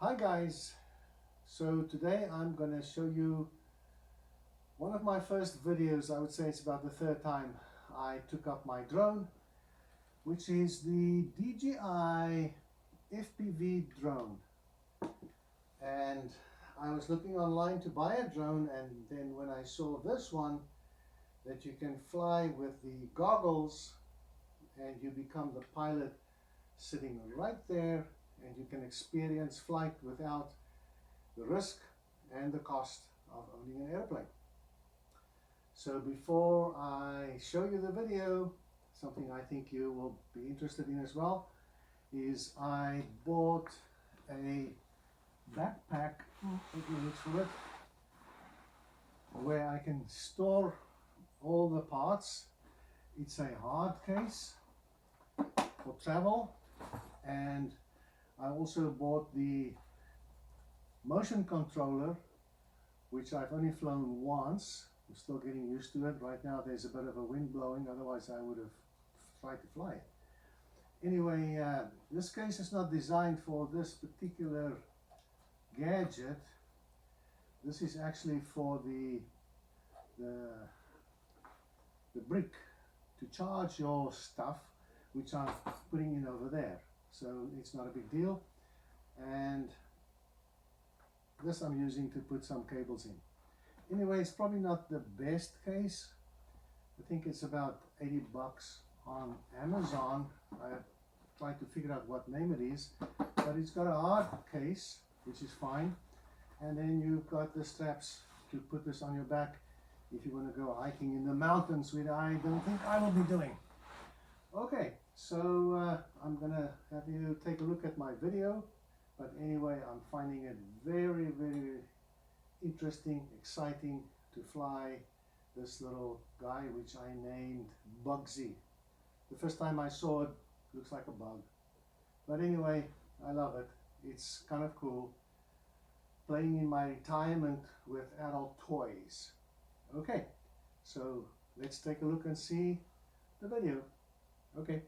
Hi guys, so today I'm going to show you one of my first videos. I would say it's about the third time I took up my drone, which is the DJI FPV drone. And I was looking online to buy a drone, and then when I saw this one that you can fly with the goggles and you become the pilot sitting right there, and you can experience flight without the risk and the cost of owning an airplane. So before I show you the video, something I think you will be interested in as well is I bought a backpack, let me look for it, where I can store all the parts. It's a hard case for travel, and I also bought the motion controller, which I've only flown once. I'm still getting used to it. Right now there's a bit of a wind blowing, otherwise I would have tried to fly it. Anyway, this case is not designed for this particular gadget. This is actually for the brick to charge your stuff, which I'm putting in over there. So it's not a big deal. And this I'm using to put some cables in. Anyway, it's probably not the best case. I think it's about 80 bucks on Amazon. I tried to figure out what name it is, but it's got a hard case, which is fine. And then you've got the straps to put this on your back if you want to go hiking in the mountains, which I don't think I will be doing. Okay, so I'm gonna have you take a look at my video, but anyway, I'm finding it very, very interesting, exciting to fly this little guy, which I named Bugsy. The first time I saw it, looks like a bug, but anyway, I love it. It's kind of cool, playing in my retirement with adult toys. Okay, so let's take a look and see the video. Okay.